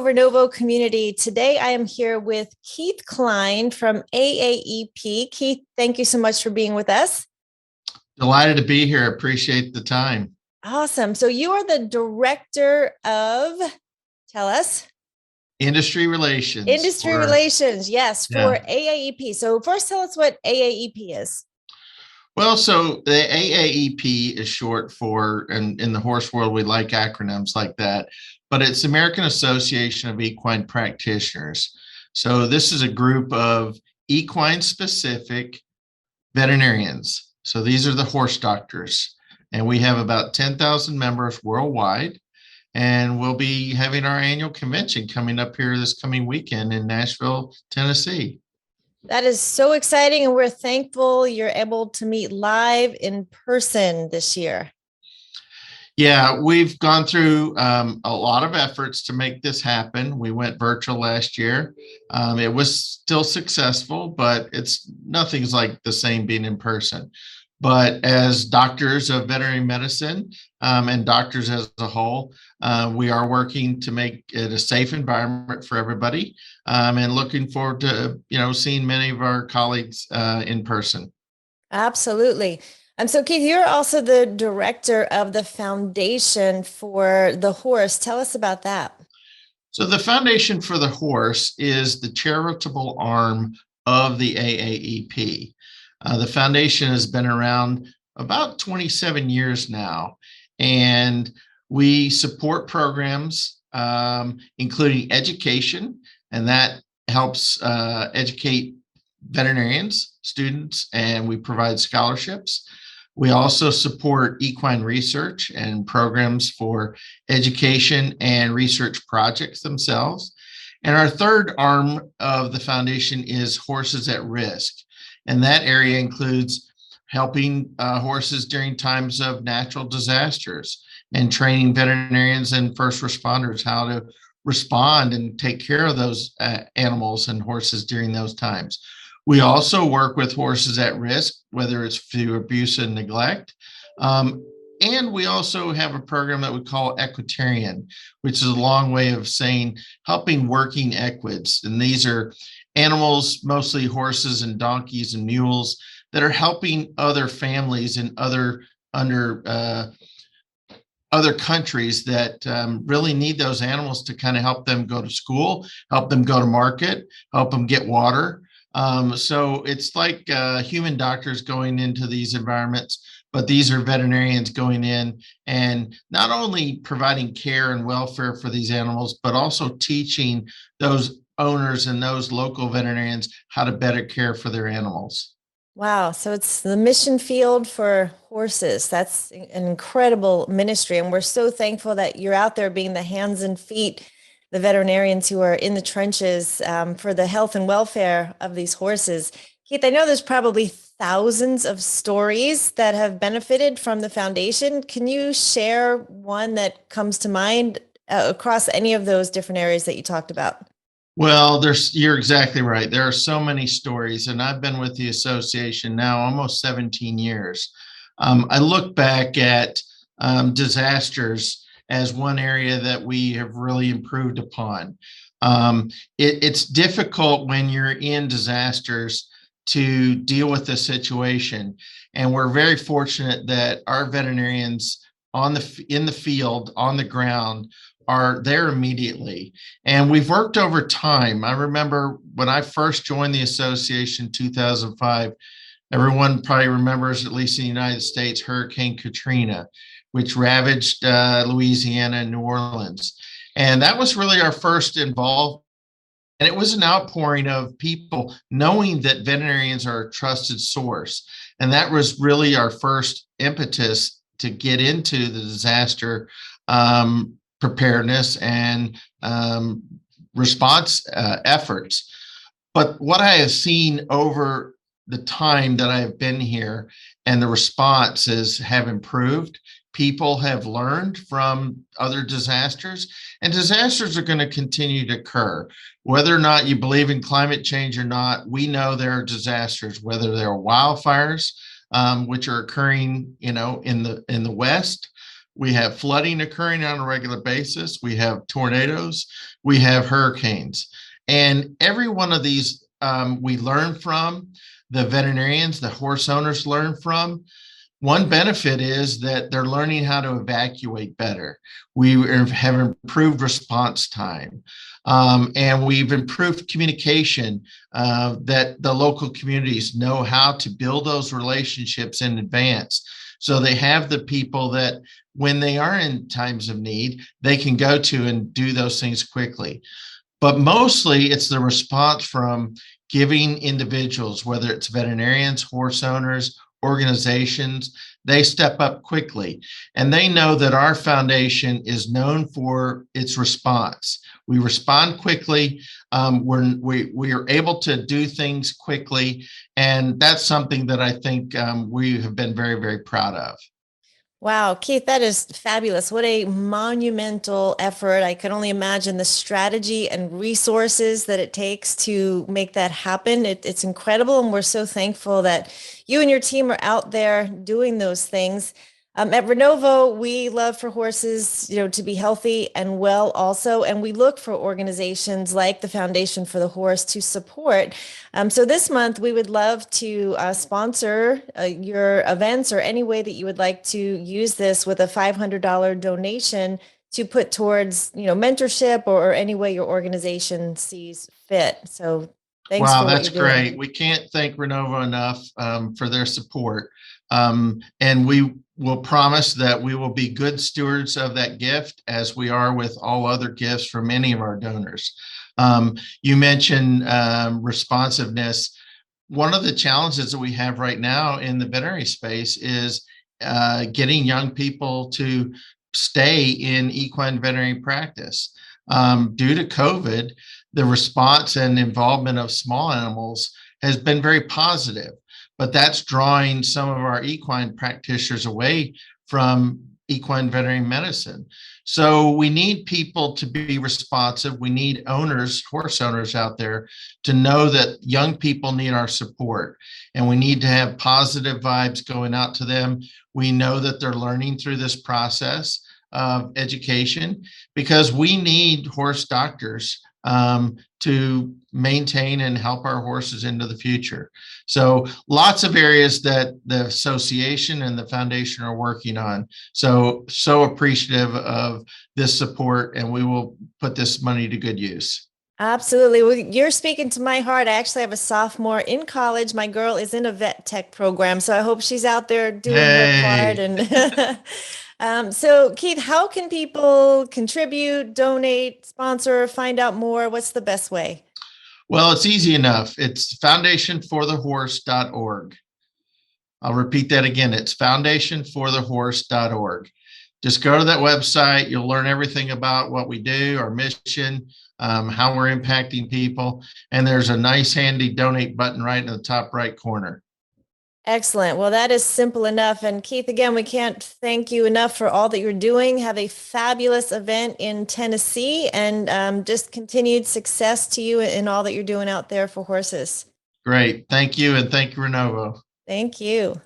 Renovo community. Today I am here with Keith Kline from AAEP. Keith, thank you so much for being with us. Delighted to be here. Appreciate the time. Awesome. So you are the director of, tell us. Industry relations. Industry relations, yes, for Yeah. AAEP. So first tell us what AAEP is. Well, so the AAEP is short for, and in the horse world, we like acronyms like that, but it's American Association of Equine Practitioners. So this is a group of equine specific veterinarians. So these are the horse doctors, and we have about 10,000 members worldwide. And we'll be having our annual convention coming up here this coming weekend in Nashville, Tennessee. That is so exciting. And we're thankful you're able to meet live in person this year. Yeah, we've gone through a lot of efforts to make this happen. We went virtual last year. It was still successful, but nothing's like the same being in person. But as doctors of veterinary medicine and doctors as a whole, we are working to make it a safe environment for everybody, and looking forward to seeing many of our colleagues in person. Absolutely. So Keith, you're also the director of the Foundation for the Horse. Tell us about that. So the Foundation for the Horse is the charitable arm of the AAEP. The foundation has been around about 27 years now, and we support programs including education, and that helps educate veterinarians, students, and we provide scholarships. We also support equine research and programs for education and research projects themselves. And our third arm of the foundation is Horses at Risk. And that area includes helping horses during times of natural disasters and training veterinarians and first responders how to respond and take care of those animals and horses during those times. We also work with horses at risk, whether it's through abuse and neglect. And we also have a program that we call Equitarian, which is a long way of saying helping working equids. And these are animals, mostly horses and donkeys and mules, that are helping other families in other countries that really need those animals to kind of help them go to school, help them go to market, help them get water. So it's like human doctors going into these environments, but these are veterinarians going in and not only providing care and welfare for these animals, but also teaching those owners and those local veterinarians how to better care for their animals. Wow. So it's the mission field for horses. That's an incredible ministry. And we're so thankful that you're out there being the hands and feet, the veterinarians who are in the trenches for the health and welfare of these horses. Keith, I know there's probably thousands of stories that have benefited from the foundation. Can you share one that comes to mind across any of those different areas that you talked about? Well, you're exactly right. There are so many stories, and I've been with the association now almost 17 years. I look back at disasters as one area that we have really improved upon. It's difficult when you're in disasters to deal with the situation, and we're very fortunate that our veterinarians in the field, on the ground, are there immediately. And we've worked over time. I remember when I first joined the association in 2005, everyone probably remembers, at least in the United States, Hurricane Katrina, which ravaged Louisiana and New Orleans. And that was really our first involvement. And it was an outpouring of people knowing that veterinarians are a trusted source. And that was really our first impetus to get into the disaster preparedness and response efforts. But what I have seen over the time that I have been here, and the responses have improved. People have learned from other disasters, and disasters are going to continue to occur. Whether or not you believe in climate change or not, we know there are disasters, whether there are wildfires, which are occurring, in the West, We have flooding occurring on a regular basis. We have tornadoes. We have hurricanes. And every one of these we learn from. The veterinarians, the horse owners learn from. One benefit is that they're learning how to evacuate better. We have improved response time, and we've improved communication, that the local communities know how to build those relationships in advance. So they have the people that when they are in times of need, they can go to and do those things quickly. But mostly it's the response from giving individuals, whether it's veterinarians, horse owners, organizations, they step up quickly. And they know that our foundation is known for its response. We respond quickly. We are able to do things quickly. And that's something that I think we have been very, very proud of. Wow, Keith, that is fabulous. What a monumental effort. I can only imagine the strategy and resources that it takes to make that happen. It's incredible. And we're so thankful that you and your team are out there doing those things. At Renovo, we love for horses, to be healthy and well also. And we look for organizations like the Foundation for the Horse to support. So this month, we would love to sponsor your events or any way that you would like to use this with a $500 donation to put towards, mentorship or any way your organization sees fit. So thanks Wow, for what that's you're doing. great. We can't thank Renovo enough for their support. And we will promise that we will be good stewards of that gift as we are with all other gifts from any of our donors. You mentioned responsiveness. One of the challenges that we have right now in the veterinary space is getting young people to stay in equine veterinary practice. Due to COVID, the response and involvement of small animals has been very positive, but that's drawing some of our equine practitioners away from equine veterinary medicine. So we need people to be responsive. We need owners, horse owners out there to know that young people need our support, and we need to have positive vibes going out to them. We know that they're learning through this process of education because we need horse doctors to maintain and help our horses into the future. So lots of areas that the association and the foundation are working on. So appreciative of this support, and we will put this money to good use. Absolutely. Well, you're speaking to my heart. I actually have a sophomore in college. My girl is in a vet tech program, so I hope she's out there doing her part. Hey. And so, Keith, how can people contribute, donate, sponsor, find out more? What's the best way? Well, it's easy enough. It's foundationforthehorse.org. I'll repeat that again. It's foundationforthehorse.org. Just go to that website. You'll learn everything about what we do, our mission, how we're impacting people. And there's a nice handy donate button right in the top right corner. Excellent. Well, that is simple enough. And Keith, again, we can't thank you enough for all that you're doing. Have a fabulous event in Tennessee, and just continued success to you in all that you're doing out there for horses. Great. Thank you. And thank you, Renovo. Thank you.